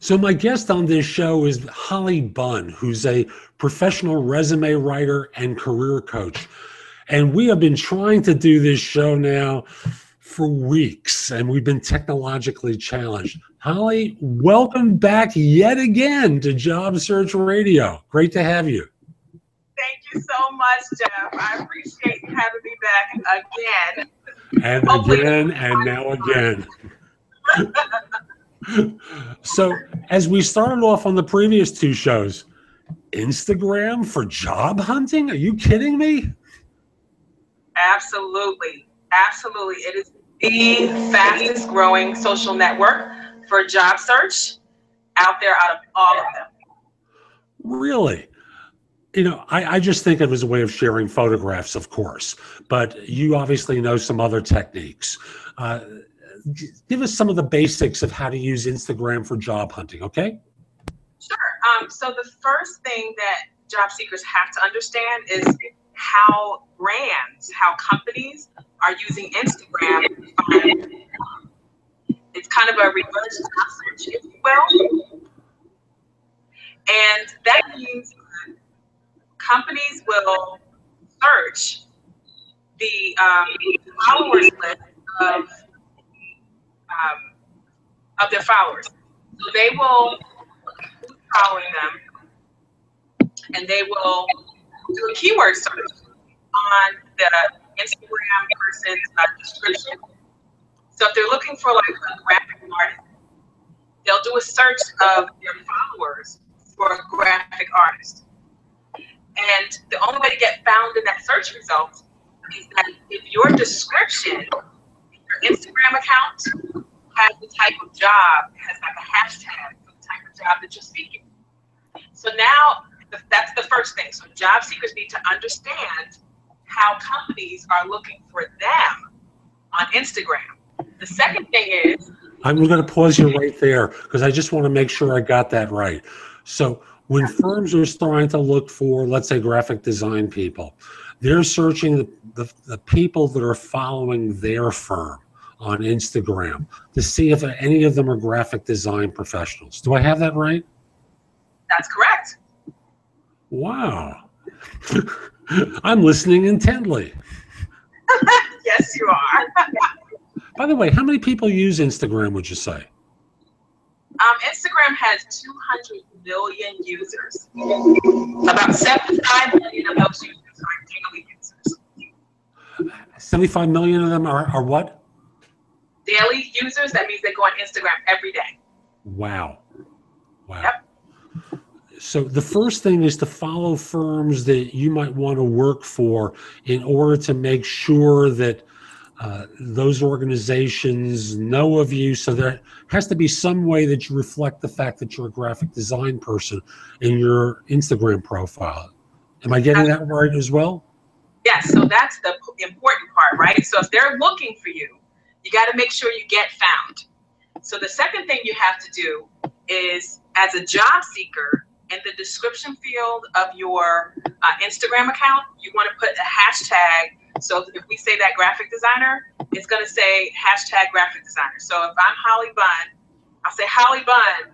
So my guest on this show is Holly Bunn, who's a professional resume writer and career coach. And we have been trying to do this show now for weeks, and we've been technologically challenged. Holly, welcome back yet again to Job Search Radio. Great to have you. Thank you so much, Jeff. I appreciate you having me back again. And again, and now again. So, as we started off on the previous two shows, Instagram for job hunting? Are you kidding me? Absolutely. Absolutely. It is the fastest growing social network for job search out there out of all of them. Really? You know, I just think it was a way of sharing photographs, of course, but you obviously know some other techniques. Give us some of the basics of how to use Instagram for job hunting, okay? Sure. So the first thing that job seekers have to understand is how brands, how companies are using Instagram to find it's kind of a reverse job search, if you will. And that means companies will search the followers list of their followers. So they will look who's following them, and they will do a keyword search on the Instagram person's description. So if they're looking for like a graphic artist, they'll do a search of their followers for a graphic artist. And the only way to get found in that search result is that if your description, your Instagram account has the type of job, has like a hashtag for the type of job that you're seeking. So now that's the first thing. So job seekers need to understand how companies are looking for them on Instagram. The second thing is, I'm going to pause you right there because I just want to make sure I got that right. So when firms are starting to look for, let's say, graphic design people, they're searching the people that are following their firm on Instagram to see if any of them are graphic design professionals. Do I have that right? That's correct. Wow. I'm listening intently. Yes, you are. By the way, how many people use Instagram, would you say? Instagram has 200 million users. About 75 million of those users are daily users. 75 million of them are what? Daily users. That means they go on Instagram every day. Wow. Wow. Yep. So the first thing is to follow firms that you might want to work for in order to make sure that those organizations know of you. So there has to be some way that you reflect the fact that you're a graphic design person in your Instagram profile. Am I getting that right as well? Yes, so that's the important part, right? So if they're looking for you, you got to make sure you get found. So the second thing you have to do is, as a job seeker, in the description field of your Instagram account, you want to put a hashtag. So if we say that graphic designer, it's going to say hashtag graphic designer. So if I'm Holly Bunn, I'll say Holly Bunn,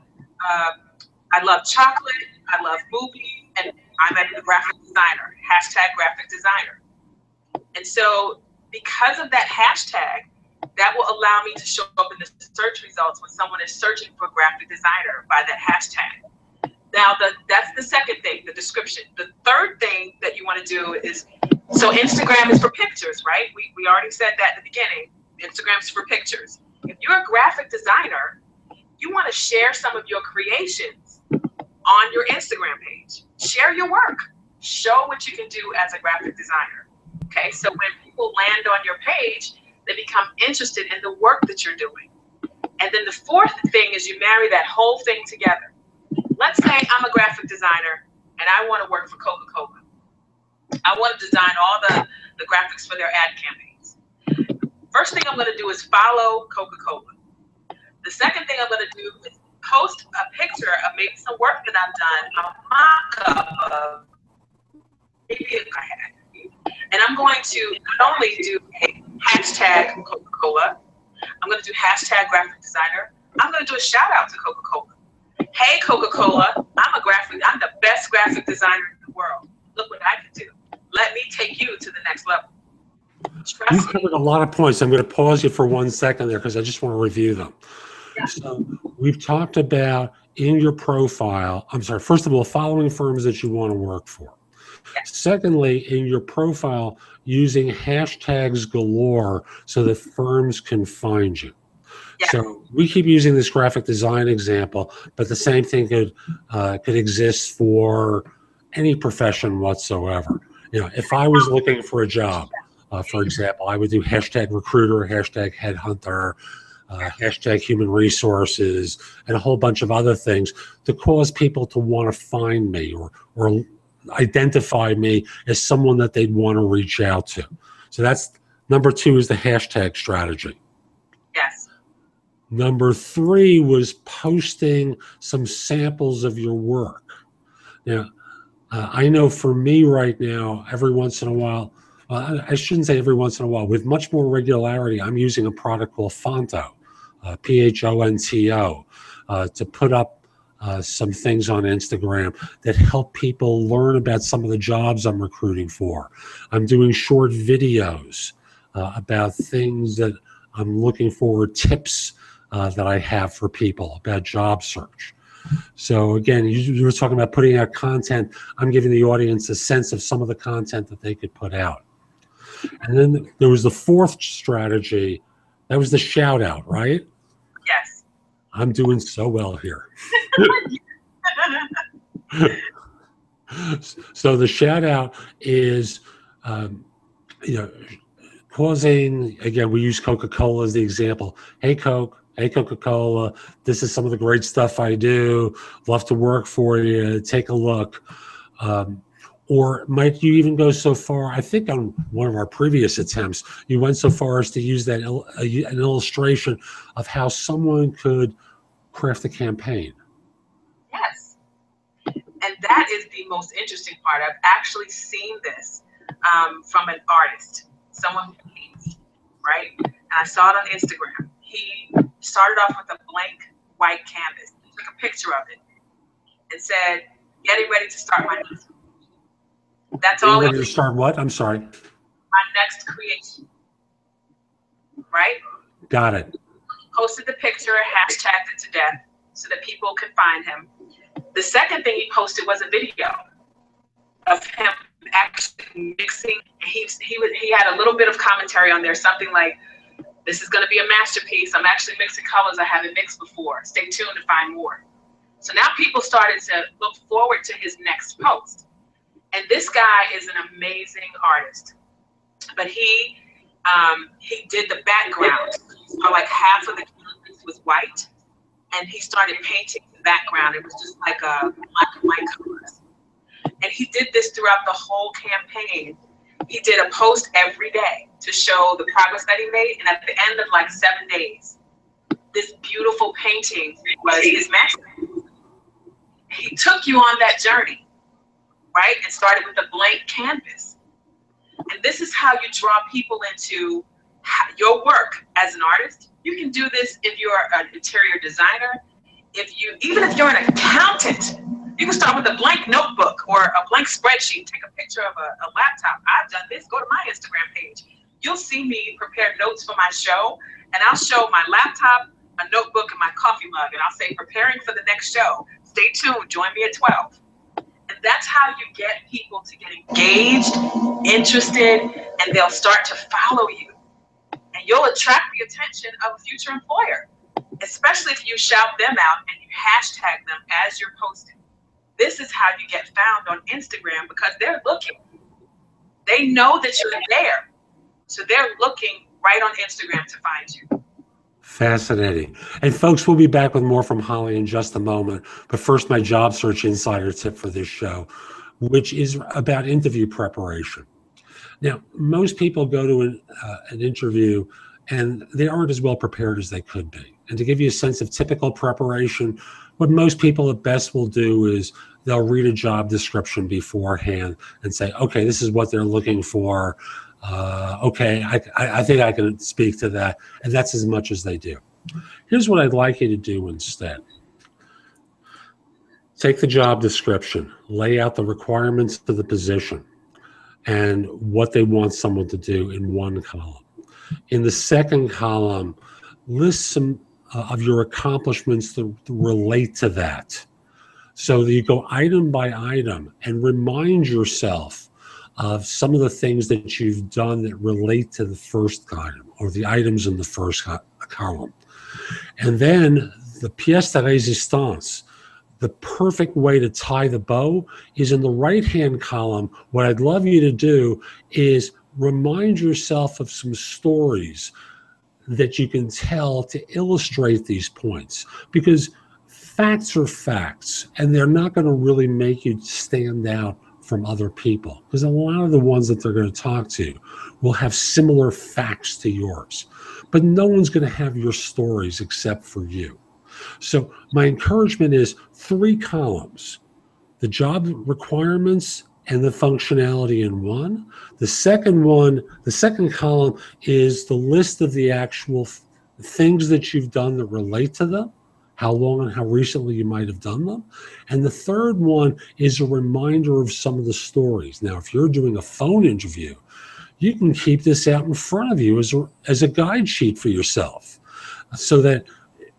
I love chocolate, I love movies, and I'm a graphic designer, hashtag graphic designer. And so because of that hashtag, that will allow me to show up in the search results when someone is searching for graphic designer by that hashtag. Now, that's the second thing, the description. The third thing that you want to do is, so Instagram is for pictures, right? We already said that at the beginning. Instagram's for pictures. If you're a graphic designer, you want to share some of your creations on your Instagram page. Share your work. Show what you can do as a graphic designer. Okay, so when people land on your page, they become interested in the work that you're doing. And then the fourth thing is you marry that whole thing together. Let's say I'm a graphic designer and I want to work for Coca-Cola. I want to design all the graphics for their ad campaigns. First thing I'm going to do is follow Coca-Cola. The second thing I'm going to do is post a picture of maybe some work that I've done, a mock-up of maybe I had. And I'm going to not only do hashtag Coca-Cola, I'm going to do hashtag graphic designer. I'm going to do a shout out to Coca-Cola. Hey, Coca-Cola, I'm the best graphic designer in the world. Look what I can do. Let me take you to the next level. You've covered a lot of points. I'm going to pause you for 1 second there because I just want to review them. Yeah. So we've talked about in your profile, first of all, following firms that you want to work for. Yes. Secondly, in your profile, using hashtags galore so that firms can find you. Yes. So we keep using this graphic design example, but the same thing could exist for any profession whatsoever. You know, if I was looking for a job, for example, I would do hashtag recruiter, hashtag headhunter, hashtag human resources, and a whole bunch of other things to cause people to want to find me or identify me as someone that they'd want to reach out to. So that's number 2 is the hashtag strategy. Yes. Number 3 was posting some samples of your work. Now, I know for me right now, every once in a while, I shouldn't say every once in a while, with much more regularity, I'm using a product called Phonto, Phonto, to put up some things on Instagram that help people learn about some of the jobs I'm recruiting for. I'm doing short videos about things that I'm looking for, tips that I have for people about job search. So again, you were talking about putting out content. I'm giving the audience a sense of some of the content that they could put out. And then there was the 4th strategy. That was the shout out, right? Yes. I'm doing so well here. So the shout out is, causing, again, we use Coca-Cola as the example. Hey, Coke. Hey, Coca-Cola. This is some of the great stuff I do. Love to work for you. Take a look. Or might you even go so far, I think on one of our previous attempts, you went so far as to use that an illustration of how someone could craft a campaign. Yes. And that is the most interesting part. I've actually seen this from an artist, someone who paints, right? And I saw it on Instagram. He started off with a blank white canvas. He took a picture of it and said, getting ready to start my next. That's all. Ready to start what? I'm sorry. My next creation. Right? Got it. He posted the picture, hashtagged it to death so that people could find him. The second thing he posted was a video of him actually mixing. He had a little bit of commentary on there, something like, this is going to be a masterpiece. I'm actually mixing colors I haven't mixed before. Stay tuned to find more. So now people started to look forward to his next post. And this guy is an amazing artist. But he did the background. So like half of the canvas was white. And he started painting the background. It was just like a black and white colors. And he did this throughout the whole campaign. He did a post every day to show the progress that he made. And at the end of like 7 days, this beautiful painting was his masterpiece. He took you on that journey, right? And started with a blank canvas. And this is how you draw people into your work as an artist. You can do this if you're an interior designer. Even if you're an accountant, you can start with a blank notebook or a blank spreadsheet. Take a picture of a laptop. I've done this. Go to my Instagram page. You'll see me prepare notes for my show, and I'll show my laptop, a notebook, and my coffee mug, and I'll say, preparing for the next show. Stay tuned. Join me at 12. And that's how you get people to get engaged, interested, and they'll start to follow you. And you'll attract the attention of a future employer, especially if you shout them out and you hashtag them as you're posting. This is how you get found on Instagram because they're looking. They know that you're there. So they're looking right on Instagram to find you. Fascinating. And folks, we'll be back with more from Holly in just a moment. But first, my job search insider tip for this show, which is about interview preparation. Now, most people go to an interview and they aren't as well prepared as they could be. And to give you a sense of typical preparation, what most people at best will do is they'll read a job description beforehand and say, okay, this is what they're looking for. Okay, I think I can speak to that. And that's as much as they do. Here's what I'd like you to do instead. Take the job description, lay out the requirements to the position and what they want someone to do in one column. In the second column, list some of your accomplishments to relate to that. So that you go item by item and remind yourself of some of the things that you've done that relate to the first item or the items in the first column. And then the pièce de résistance, the perfect way to tie the bow, is in the right-hand column. What I'd love you to do is remind yourself of some stories that you can tell to illustrate these points, because facts are facts, and they're not going to really make you stand out from other people, because a lot of the ones that they're going to talk to will have similar facts to yours, but no one's going to have your stories except for you. So my encouragement is 3 columns: the job requirements and the functionality in one. The second column is the list of the actual things that you've done that relate to them, how long and how recently you might have done them. And the third one is a reminder of some of the stories. Now, if you're doing a phone interview, you can keep this out in front of you as a guide sheet for yourself, so that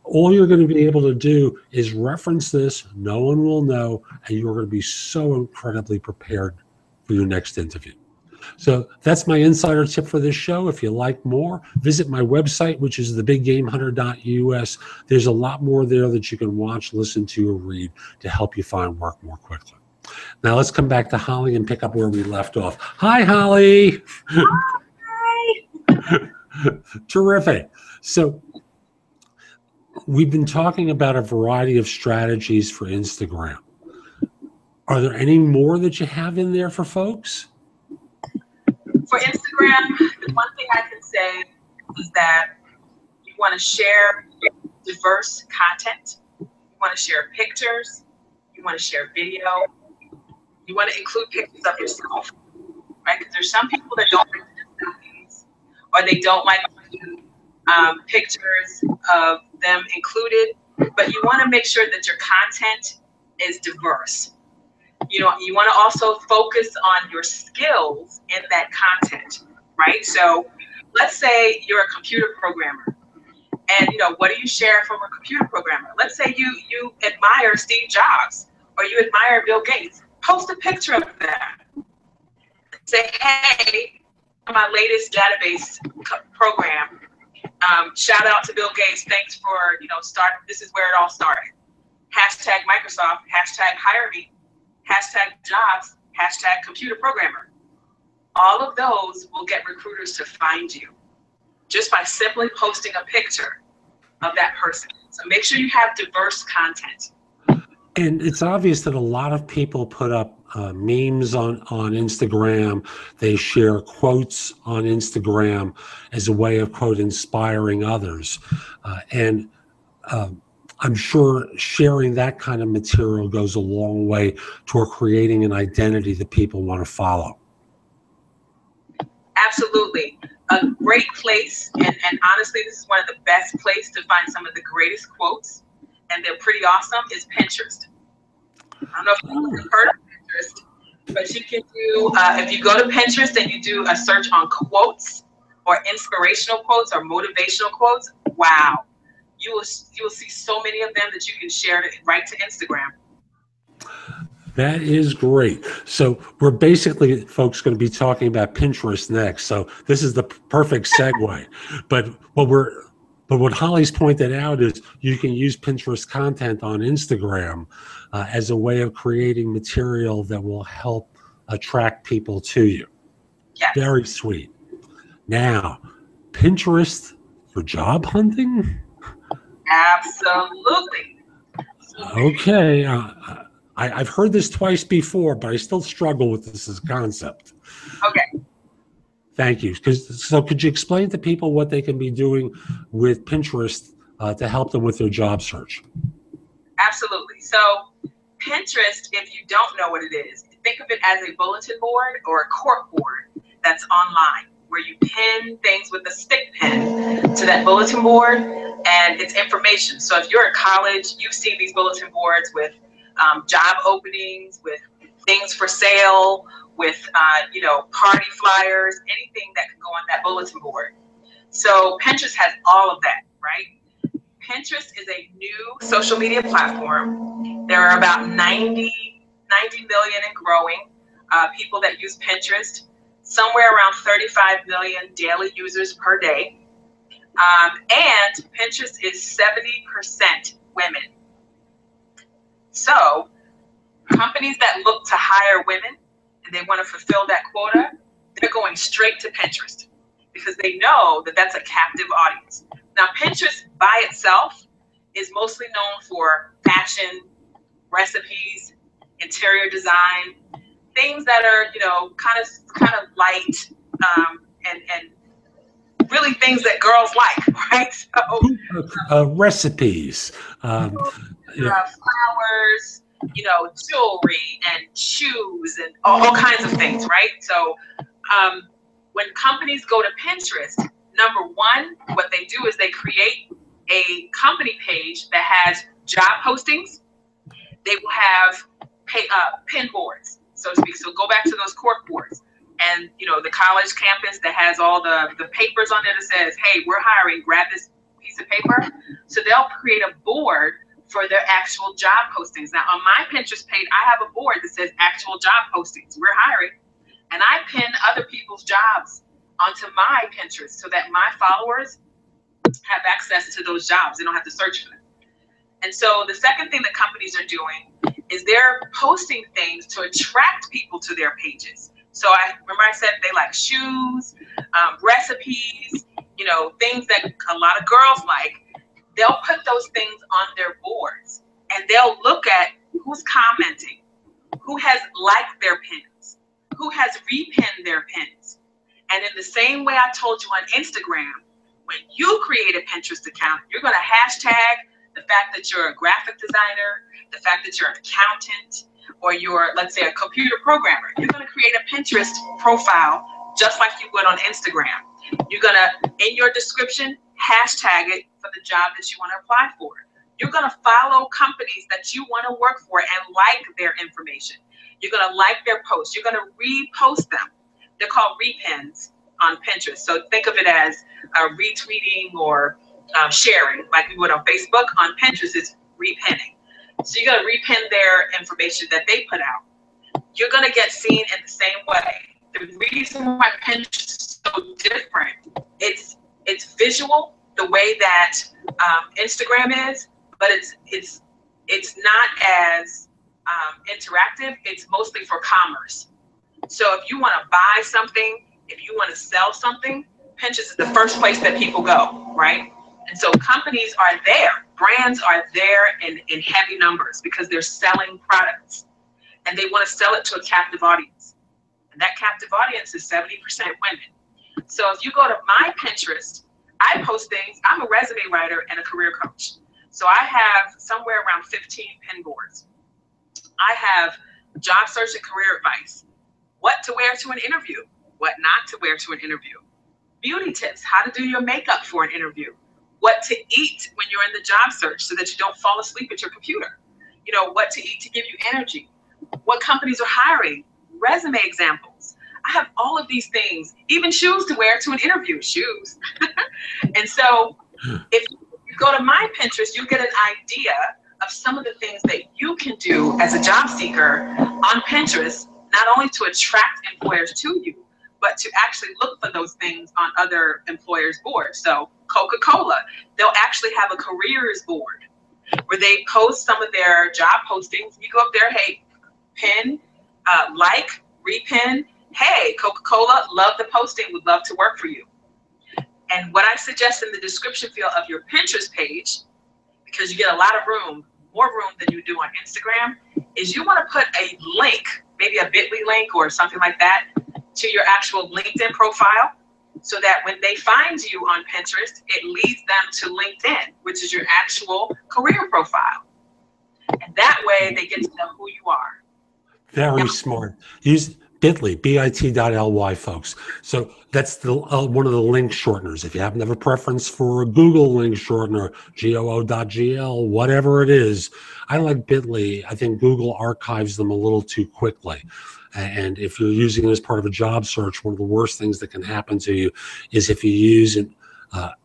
all you're going to be able to do is reference this. No one will know, and you're going to be so incredibly prepared for your next interview. So that's my insider tip for this show. If you like more, visit my website, which is thebiggamehunter.us. There's a lot more there that you can watch, listen to, or read to help you find work more quickly. Now let's come back to Holly and pick up where we left off. Hi, Holly. Hi. Terrific. So we've been talking about a variety of strategies for Instagram. Are there any more that you have in there for folks? For Instagram, the one thing I can say is that you want to share diverse content. You want to share pictures. You want to share video. You want to include pictures of yourself, right? Because there's some people that don't like selfies, or they don't like pictures of them included. But you want to make sure that your content is diverse. You know, you want to also focus on your skills in that content, right? So let's say you're a computer programmer, and you know, what do you share from a computer programmer? Let's say you admire Steve Jobs, or you admire Bill Gates. Post a picture of that. Say, hey, my latest database program. Shout out to Bill Gates. Thanks for, this is where it all started. Hashtag Microsoft, hashtag hire me, hashtag jobs, hashtag computer programmer. All of those will get recruiters to find you just by simply posting a picture of that person. So make sure you have diverse content. And it's obvious that a lot of people put up memes on Instagram. They share quotes on Instagram as a way of, quote, inspiring others. I'm sure sharing that kind of material goes a long way toward creating an identity that people want to follow. Absolutely. A great place, and honestly, this is one of the best places to find some of the greatest quotes, and they're pretty awesome, is Pinterest. I don't know if you've heard of Pinterest, but you can do, if you go to Pinterest and you do a search on quotes or inspirational quotes or motivational quotes, wow, you will see so many of them that you can share right to Instagram. That is great. So we're basically, folks, going to be talking about Pinterest next. So this is the perfect segue. But what Holly's pointed out is you can use Pinterest content on Instagram as a way of creating material that will help attract people to you. Yes. Very sweet. Now, Pinterest for job hunting? Absolutely. Okay. I've heard this twice before, but I still struggle with this as a concept. Okay. Thank you. So could you explain to people what they can be doing with Pinterest to help them with their job search? Absolutely. So Pinterest, if you don't know what it is, think of it as a bulletin board or a cork board that's online, where you pin things with a stick pin to that bulletin board, and it's information. So if you're in college, you've seen these bulletin boards with job openings, with things for sale, with party flyers, anything that can go on that bulletin board. So Pinterest has all of that, right? Pinterest is a new social media platform. There are about 90 million and growing people that use Pinterest, somewhere around 35 million daily users per day. And Pinterest is 70% women. So companies that look to hire women and they want to fulfill that quota, they're going straight to Pinterest because they know that that's a captive audience. Now, Pinterest by itself is mostly known for fashion, recipes, interior design, things that are, kind of light, and really things that girls like, right? So recipes, flowers, jewelry and shoes and all kinds of things, right? So when companies go to Pinterest, number one, what they do is they create a company page that has job postings. They will have pin boards, so to speak. So go back to those cork boards. And, the college campus that has all the papers on there that says, hey, we're hiring, grab this piece of paper. So they'll create a board for their actual job postings. Now, on my Pinterest page, I have a board that says actual job postings. We're hiring. And I pin other people's jobs onto my Pinterest so that my followers have access to those jobs. They don't have to search for them. And so the second thing that companies are doing is they're posting things to attract people to their pages. So I said they like shoes, recipes, things that a lot of girls like. They'll put those things on their boards and they'll look at who's commenting, who has liked their pins, who has repinned their pins. And in the same way I told you on Instagram, when you create a Pinterest account, you're going to hashtag the fact that you're a graphic designer, the fact that you're an accountant, or you're, let's say, a computer programmer. You're going to create a Pinterest profile just like you would on Instagram. You're going to, in your description, hashtag it for the job that you want to apply for. You're going to follow companies that you want to work for and like their information. You're going to like their posts. You're going to repost them. They're called repins on Pinterest. So think of it as retweeting or sharing like we would on Facebook. On Pinterest, it's repinning. So you're going to repin their information that they put out. You're going to get seen in the same way. The reason why Pinterest is so different, it's visual the way that Instagram is, but it's not as interactive. It's mostly for commerce. So if you want to buy something, if you want to sell something, Pinterest is the first place that people go, right? And so companies are there, brands are there in heavy numbers because they're selling products and they want to sell it to a captive audience. And that captive audience is 70% women. So if you go to my Pinterest, I post things. I'm a resume writer and a career coach. So I have somewhere around 15 pin boards. I have job search and career advice, what to wear to an interview, what not to wear to an interview, beauty tips, how to do your makeup for an interview, what to eat when you're in the job search so that you don't fall asleep at your computer, what to eat to give you energy, what companies are hiring, resume examples. I have all of these things, even shoes to wear to an interview, shoes. And so if you go to my Pinterest, you get an idea of some of the things that you can do as a job seeker on Pinterest, not only to attract employers to you, but to actually look for those things on other employers' boards. So Coca-Cola, they'll actually have a careers board where they post some of their job postings. You go up there, hey, pin, like, repin, hey, Coca-Cola, love the posting, would love to work for you. And what I suggest in the description field of your Pinterest page, because you get a lot of room, more room than you do on Instagram, is you want to put a link, maybe a bit.ly link or something like that, to your actual LinkedIn profile, so that when they find you on Pinterest, it leads them to LinkedIn, which is your actual career profile. And that way they get to know who you are. Very smart. Bit.ly, bit.ly, folks. So that's the one of the link shorteners. If you happen to have a preference for a Google link shortener, goo.gl, whatever it is, I like Bit.ly. I think Google archives them a little too quickly. And if you're using it as part of a job search, one of the worst things that can happen to you is if you use a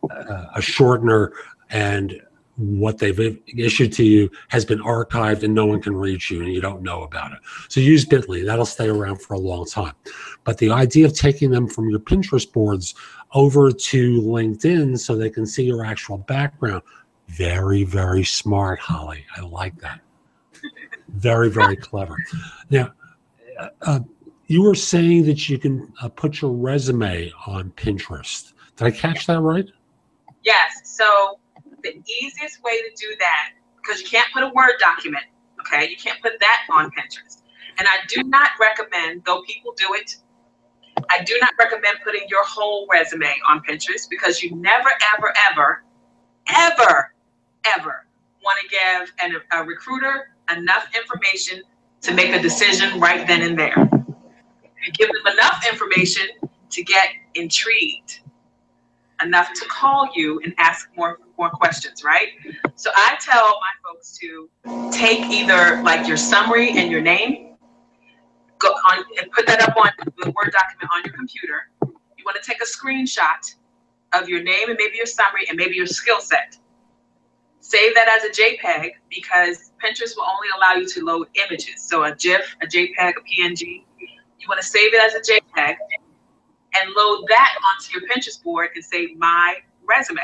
shortener and what they've issued to you has been archived and no one can reach you and you don't know about it. So use Bit.ly. That'll stay around for a long time. But the idea of taking them from your Pinterest boards over to LinkedIn so they can see your actual background, very, very smart, Holly. I like that. Very, very clever. Now, you were saying that you can put your resume on Pinterest. Did I catch that right? Yes. So the easiest way to do that, because you can't put a Word document, okay? You can't put that on Pinterest. And I do not recommend, though people do it, I do not recommend putting your whole resume on Pinterest because you never, ever, ever, ever, ever want to give a recruiter enough information to make a decision right then and there. You give them enough information to get intrigued, enough to call you and ask more questions, right? So I tell my folks to take either like your summary and your name, go on and put that up on the Word document on your computer. You want to take a screenshot of your name and maybe your summary and maybe your skill set. Save that as a JPEG because Pinterest will only allow you to load images. So a GIF, a JPEG, a PNG. You want to save it as a JPEG and load that onto your Pinterest board and say, my resume.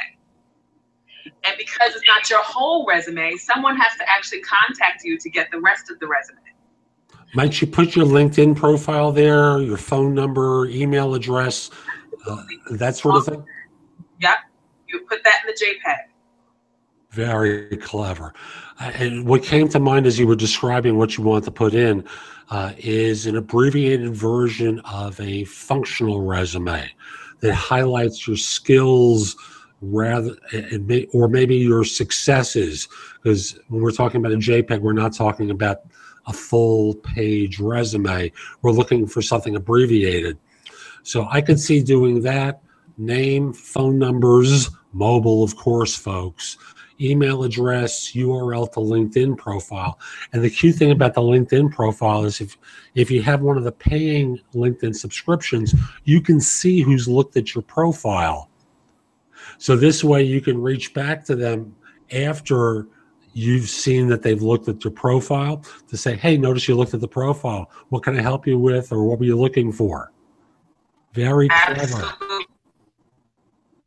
And because it's not your whole resume, someone has to actually contact you to get the rest of the resume. Might you put your LinkedIn profile there, your phone number, email address, that sort of thing? Yep. You put that in the JPEG. Very clever. And what came to mind as you were describing what you want to put in is an abbreviated version of a functional resume that highlights your skills rather, or maybe your successes. Because when we're talking about a JPEG, we're not talking about a full page resume. We're looking for something abbreviated. So I could see doing that. Name, phone numbers, mobile, of course, folks. Email address, URL to LinkedIn profile. And the cute thing about the LinkedIn profile is if you have one of the paying LinkedIn subscriptions, you can see who's looked at your profile. So this way you can reach back to them after you've seen that they've looked at your profile to say, hey, notice you looked at the profile. What can I help you with, or what were you looking for? Very clever. Absolutely.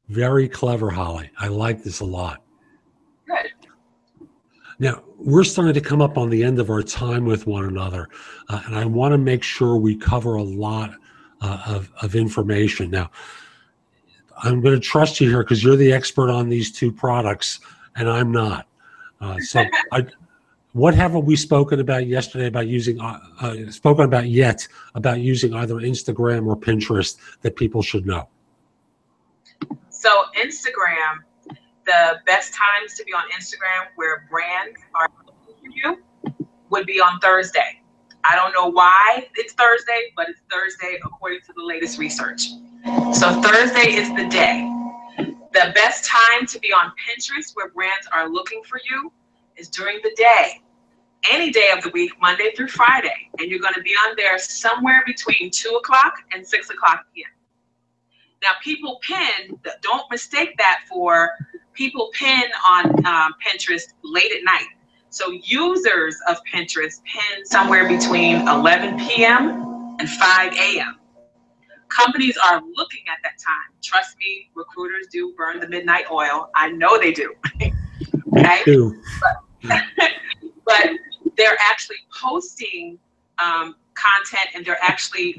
Very clever, Holly. I like this a lot. Good. Now, we're starting to come up on the end of our time with one another, and I want to make sure we cover a lot of information. Now, I'm going to trust you here because you're the expert on these two products, and I'm not. What haven't we spoken about yesterday about using, about using either Instagram or Pinterest that people should know? So Instagram, the best times to be on Instagram where brands are looking for you would be on Thursday. I don't know why it's Thursday, but it's Thursday according to the latest research. So Thursday is the day. The best time to be on Pinterest where brands are looking for you is during the day. Any day of the week, Monday through Friday. And you're going to be on there somewhere between 2 o'clock and 6 o'clock p.m. Now, people pin, don't mistake that for people pin on Pinterest late at night. So users of Pinterest pin somewhere between 11 p.m. and 5 a.m. Companies are looking at that time. Trust me, recruiters do burn the midnight oil. I know they do. Okay? But they're actually posting content, and they're actually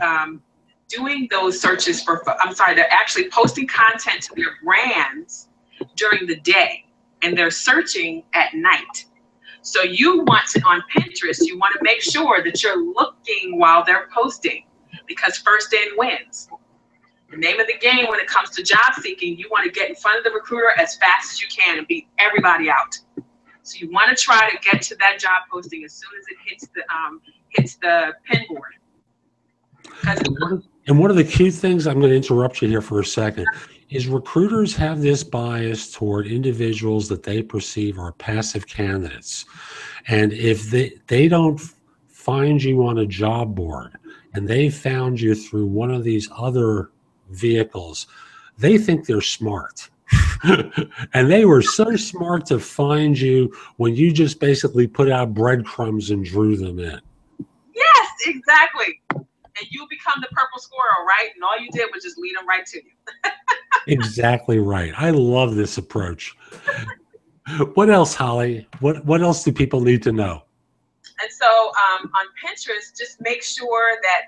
doing those searches they're actually posting content to their brands during the day, and they're searching at night. So you want to, on Pinterest, you want to make sure that you're looking while they're posting, because first in wins. The name of the game when it comes to job seeking, you want to get in front of the recruiter as fast as you can and beat everybody out. So you want to try to get to that job posting as soon as it hits the pin board. And one of the cute things, I'm going to interrupt you here for a second, is recruiters have this bias toward individuals that they perceive are passive candidates. And if they don't find you on a job board and they found you through one of these other vehicles, they think they're smart. And they were so smart to find you when you just basically put out breadcrumbs and drew them in. Yes, exactly. And you become the purple squirrel, right? And all you did was just lead them right to you. Exactly right. I love this approach. What else, Holly? What else do people need to know? And so on Pinterest, just make sure that,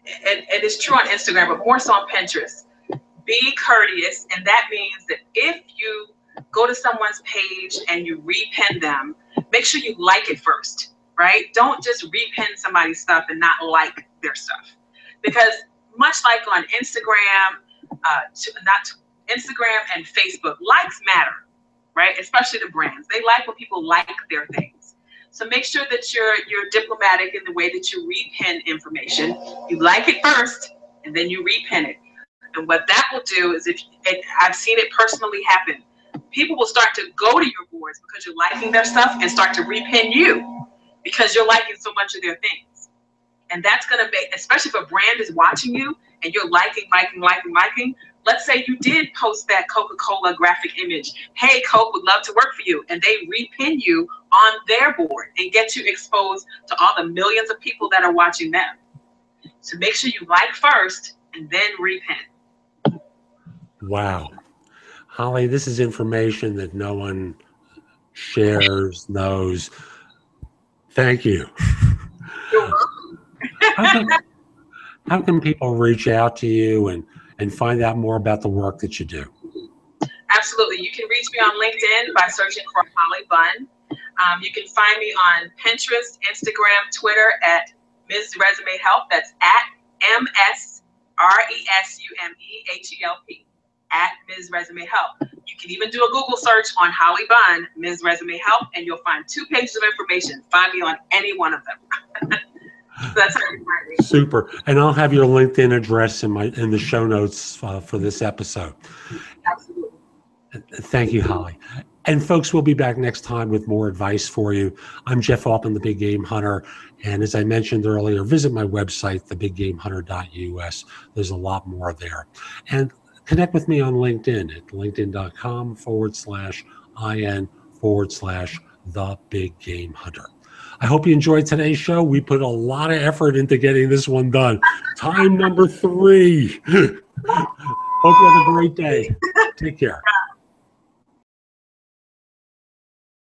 and it's true on Instagram, but more so on Pinterest, be courteous. And that means that if you go to someone's page and you repin them, make sure you like it first, right? Don't just repin somebody's stuff and not like their stuff. Because much like on Instagram, Instagram and Facebook, likes matter, right? Especially the brands. They like when people like their things. So make sure that you're diplomatic in the way that you repin information. You like it first, and then you repin it. And what that will do is, I've seen it personally happen, people will start to go to your boards because you're liking their stuff and start to repin you because you're liking so much of their things. And that's going to make, especially if a brand is watching you and you're liking. Let's say you did post that Coca-Cola graphic image. Hey, Coke would love to work for you. And they repin you on their board and get you exposed to all the millions of people that are watching them. So make sure you like first and then repin. Wow. Holly, this is information that no one shares, knows. Thank you. You're welcome. How can people reach out to you and find out more about the work that you do? Absolutely. You can reach me on LinkedIn by searching for Holly Bunn. You can find me on Pinterest, Instagram, Twitter at Ms. Resume Help. That's at MSRESUMEHELP, at Ms. Resume Help. You can even do a Google search on Holly Bunn, Ms. Resume Help, and you'll find 2 pages of information. Find me on any one of them. So that's how you find me. Super. And I'll have your LinkedIn address in the show notes for this episode. Absolutely. Thank you, Holly. And folks, we'll be back next time with more advice for you. I'm Jeff Altman, the Big Game Hunter. And as I mentioned earlier, visit my website, thebiggamehunter.us. There's a lot more there. And connect with me on LinkedIn at linkedin.com/IN/the-big-game-hunter. I hope you enjoyed today's show. We put a lot of effort into getting this one done. Time number 3. Hope you have a great day. Take care.